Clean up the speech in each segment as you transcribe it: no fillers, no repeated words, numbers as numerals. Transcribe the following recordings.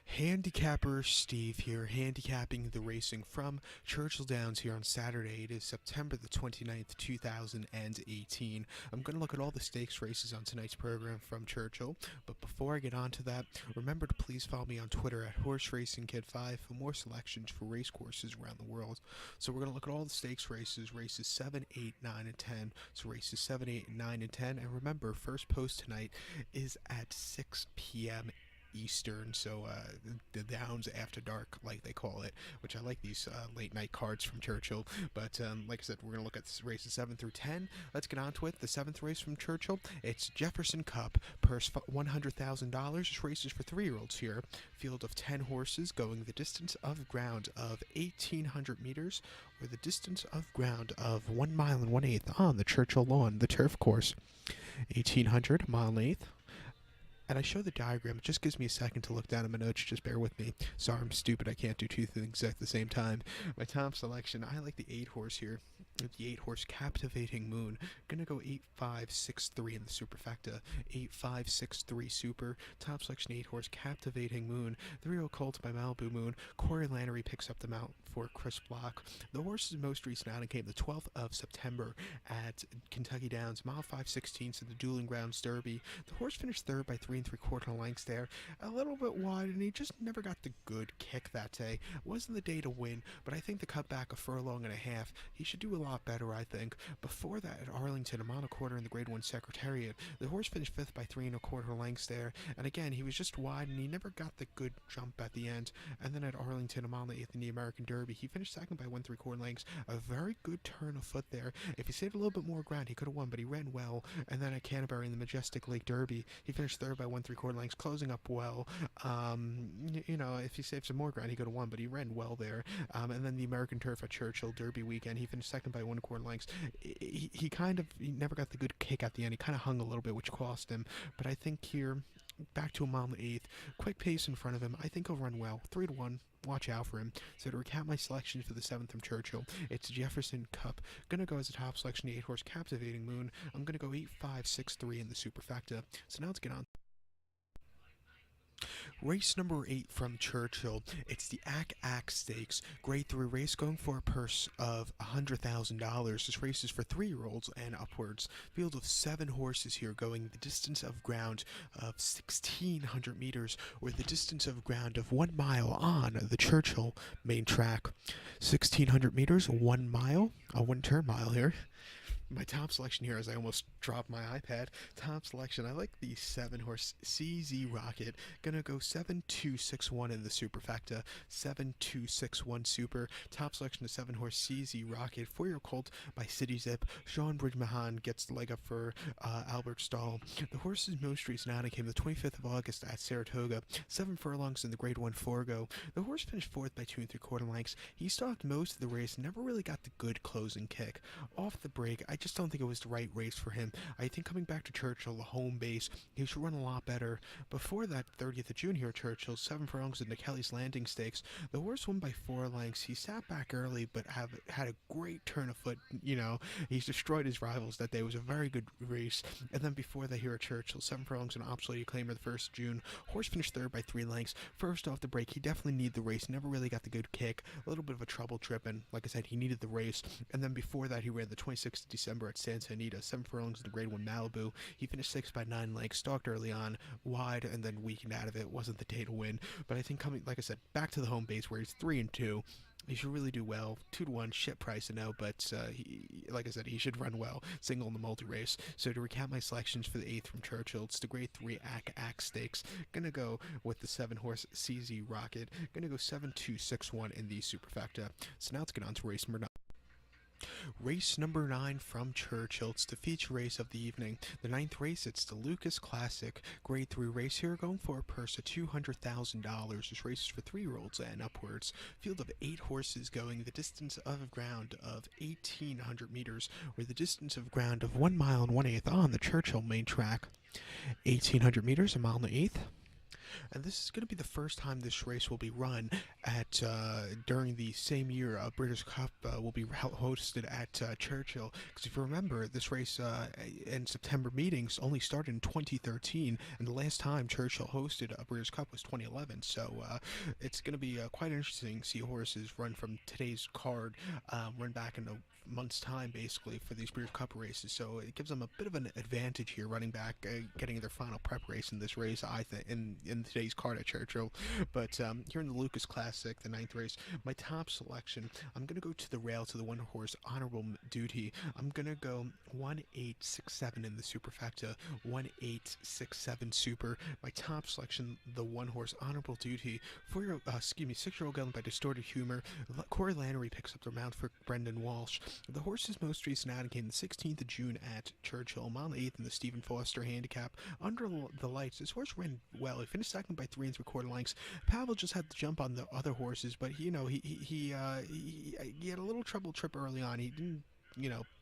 Handicapper Steve here, handicapping the racing from Churchill Downs here on Saturday. It is September the 29th, 2018. I'm going to look at all the stakes races on tonight's program from Churchill, but before I get on to that, remember to please follow me on Twitter at HorseRacingKid5 for more selections for race courses around the world. So we're going to look at all the stakes races 7, 8, 9, and 10. So races 7, 8, 9, and 10. And remember, first post tonight is at 6 p.m. Eastern, so the Downs After Dark, like they call it, which I like these late night cards from Churchill. But like I said, we're going to look at races 7 through 10. Let's get on to it. The 7th race from Churchill, it's Jefferson Cup, purse $100,000. This race is for 3-year-olds here. Field of 10 horses going the distance of ground of 1,800 meters, or the distance of ground of 1 mile and 1/8 on the Churchill lawn, the turf course. 1,800 mile and 1/8. And I show the diagram. It just gives me a second to look down at my notes. Just bear with me. Sorry, I'm stupid. I can't do two things at the same time. My top selection, I like the 8-horse here. The 8-horse Captivating Moon. Gonna go 8-5-6-3 in the superfecta. 8-5-6-3 super. Top selection 8-horse Captivating Moon. 3-0 Colt by Malibu Moon. Corey Lannery picks up the mount for Chris Block. The horse's most recent outing came the 12th of September at Kentucky Downs, mile 5/16 in the Dueling Grounds Derby. The horse finished third by 3 3/4 lengths there, a little bit wide, and he just never got the good kick that day. Wasn't the day to win, but I think the cutback a furlong and a half, he should do a lot better, I think. Before that, at Arlington, a mile and a quarter in the Grade 1 Secretariat, the horse finished 5th by 3 1/4 lengths there, and again, he was just wide, and he never got the good jump at the end. And then at Arlington, a mile and 1/8 in the American Derby, he finished second by 1 3/4 lengths, a very good turn of foot there. If he saved a little bit more ground, he could have won, but he ran well. And then at Canterbury in the Majestic Lake Derby, he finished third by 1 3/4 lengths, closing up well. If he saved some more ground, he could have won, but he ran well there. And then the American Turf at Churchill Derby weekend, he finished second by 1 1/4 lengths. He never got the good kick at the end. He kind of hung a little bit, which cost him. But I think here, back to a mile and 1/8, quick pace in front of him. I think he'll run well. 3-1. Watch out for him. So to recap my selections for the 7th from Churchill, it's Jefferson Cup. Gonna go as a top selection, the 8-horse Captivating Moon. I'm gonna go 8-5-6-3 in the superfecta. So now let's get on. Race number 8 from Churchill, it's the Ack Stakes, Grade 3 race going for a purse of $100,000. This race is for 3-year-olds and upwards. Field of 7 horses here going the distance of ground of 1,600 meters, or the distance of ground of 1 mile on the Churchill main track. 1,600 meters, 1 mile, a 1-turn mile here. My top selection here, as I almost dropped my iPad, top selection, I like the 7-horse CZ Rocket. Gonna go 7-2-6-1 in the superfecta, 7-2-6-1 super. Top selection, the 7-horse CZ Rocket, 4-year colt by City Zip. Sean Bridgmahan gets the leg up for Albert Stahl. The horse's most recent outing came the 25th of August at Saratoga, 7 furlongs in the Grade 1 Forgo. The horse finished 4th by 2 3/4 lengths. He stalked most of the race, never really got the good closing kick. Off the break, I just don't think it was the right race for him. I think coming back to Churchill, the home base, he should run a lot better. Before that 30th of June here at Churchill, 7 furlongs in the Kelly's Landing Stakes, the horse won by 4 lengths. He sat back early, but had a great turn of foot. He's destroyed his rivals that day. It was a very good race. And then before that here at Churchill, 7 furlongs in Obsolete Acclaimer the 1st of June. Horse finished 3rd by 3 lengths. First off the break, he definitely needed the race. Never really got the good kick. A little bit of a trouble trip, and like I said, he needed the race. And then before that, he ran the 26th of December at Santa Anita, 7 furlongs in the Grade 1 Malibu. He finished 6th by 9 lengths, stalked early on, wide, and then weakened out of it. Wasn't the day to win. But I think coming, like I said, back to the home base where he's 3-2, he should really do well. 2-1, shit price, I know, but like I said, he should run well. Single in the multi-race. So to recap my selections for the 8th from Churchill, it's the Grade 3 Ack Stakes. Gonna go with the 7-horse CZ Rocket. Gonna go 7-2-6-1 in the superfecta. So now let's get on to race number 9. Race number 9 from Churchill. It's the feature race of the evening. The 9th race, it's the Lukas Classic Grade 3 race here, going for a purse of $200,000. This race is for 3-year-olds and upwards. Field of 8 horses going the distance of ground of 1,800 meters, or the distance of ground of 1 mile and 1/8 on the Churchill main track. 1,800 meters, a mile and 1/8. And this is going to be the first time this race will be run at during the same year British Cup will be hosted at Churchill. Because if you remember, this race in September meetings only started in 2013, and the last time Churchill hosted a British Cup was 2011. So it's going to be quite interesting to see horses run from today's card, run back in a month's time basically for these British Cup races. So it gives them a bit of an advantage here running back, getting their final prep race in this race, I think, in today's card at Churchill. But here in the Lukas Classic, the 9th race, my top selection, I'm going to go to the rail to the one horse Honorable Duty. I'm going to go 1867 in the superfecta, 1867 super. My top selection, the one horse Honorable Duty. For your 6-year-old gelding by Distorted Humor, Corey Lannery picks up the mount for Brendan Walsh. The horse's most recent outing came the 16th of June at Churchill, mile 8th in the Stephen Foster handicap. Under the lights, this horse ran well. He finished second by 3 3/4 lengths. Pavel just had to jump on the other horses, but he had a little trouble trip early on. He didn't.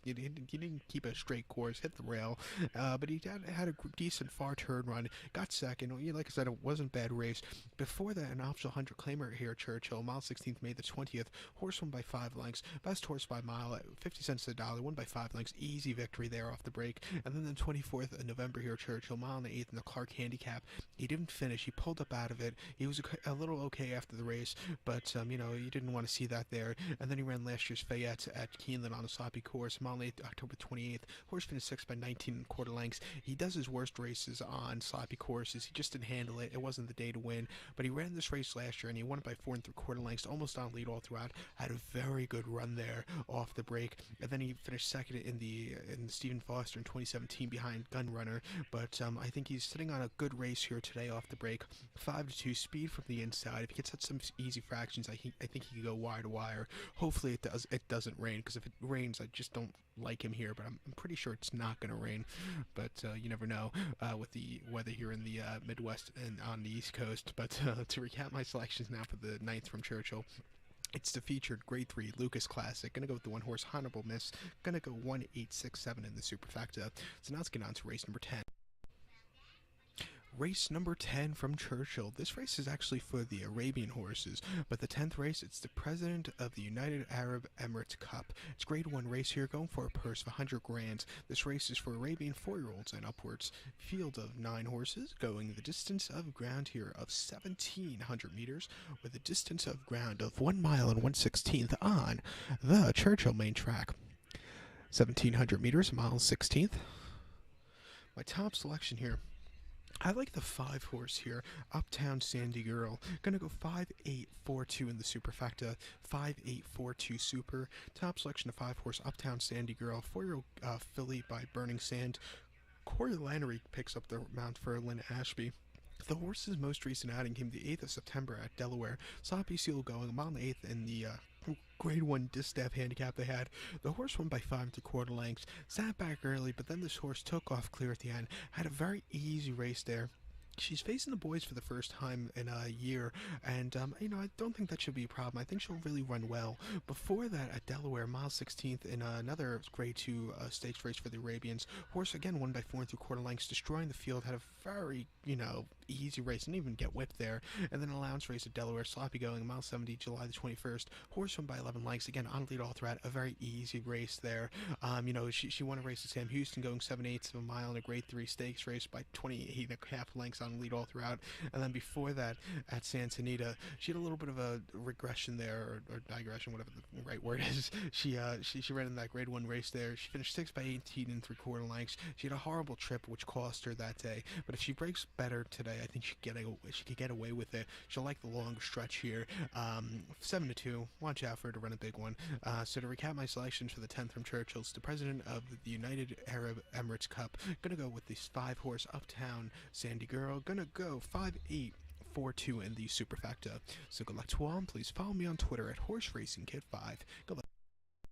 He didn't keep a straight course, hit the rail, but he had a decent far turn run, got second. Like I said, it wasn't a bad race. Before that, an optional 100 claimer here at Churchill, mile 16th, May the 20th. Horse won by 5 lengths. Best horse by mile at 50 cents to the dollar, won by 5 lengths. Easy victory there off the break. And then the 24th of November here at Churchill, mile 8th in the Clark handicap. He didn't finish. He pulled up out of it. He was a little okay after the race, but you didn't want to see that there. And then he ran last year's Fayette at Keeneland on a sloppy course, mile 8th, October 28th. Horse finished 6th by 19 1/4 lengths. He does his worst races on sloppy courses. He just didn't handle it. It wasn't the day to win, but he ran this race last year and he won it by 4 3/4 lengths, almost on lead all throughout. Had a very good run there off the break, and then he finished second in the Stephen Foster in 2017 behind Gunrunner. But I think he's sitting on a good race here today off the break. 5-2 speed from the inside. If he gets some easy fractions, I think he could go wire to wire. Hopefully it doesn't rain, because if it rains, I just don't like him here, but I'm pretty sure it's not going to rain. But you never know with the weather here in the Midwest and on the East Coast. But to recap my selections now for the 9th from Churchill, it's the featured Grade 3 Lukas Classic. Gonna go with the one horse Honorable Miss. Gonna go 1867 in the superfecta. So now let's get on to race number 10. Race number 10 from Churchill. This race is actually for the Arabian horses, but the 10th race, it's the President of the United Arab Emirates Cup. It's Grade 1 race here, going for a purse of 100 grand. This race is for Arabian 4-year-olds and upwards. Field of 9 horses, going the distance of ground here of 1,700 meters, with a distance of ground of 1 mile and 1/16 on the Churchill main track. 1,700 meters, mile 16th. My top selection here, I like the 5 horse here, Uptown Sandy Girl. Gonna go 5-8-4-2 in the superfecta, 5-8-4-2 super. Top selection of 5 horse Uptown Sandy Girl, 4-year-old filly by Burning Sand. Corey Lannery picks up the mount for Lynn Ashby. The horse's most recent outing came the 8th of September at Delaware. Sloppy seal going, mile 8th in the Grade 1 distaff handicap they had. The horse won by 5 3/4 lengths, sat back early, but then this horse took off clear at the end. Had a very easy race there. She's facing the boys for the first time in a year, and I don't think that should be a problem. I think she'll really run well. Before that, at Delaware, mile 16th in another Grade 2 stakes race for the Arabians, horse again won by 4 3/4 lengths, destroying the field. Had a very easy race, didn't even get whipped there. And then an allowance race at Delaware, sloppy going, mile 70, July the 21st. Horse won by 11 lengths, again on lead all throughout. A very easy race there. She won a race at Sam Houston, going 7/8 of a mile in a Grade 3 stakes race by 28.5 lengths on lead all throughout. And then before that, at Santa Anita, she had a little bit of a regression there, or digression, whatever the right word is. She ran in that Grade 1 race there. She finished 6 by 18 3/4 lengths. She had a horrible trip, which cost her that day. But if she breaks better today, I think she could get away with it. She'll like the long stretch here. 7-2. Watch out for her to run a big one. So to recap my selections for the 10th from Churchill, it's the President of the United Arab Emirates Cup. Gonna go with this 5 horse Uptown Sandy Girl. Gonna go 5-8-4-2 in the superfecta. So good luck to all, and please follow me on Twitter at HorseRacingKid5. Good luck.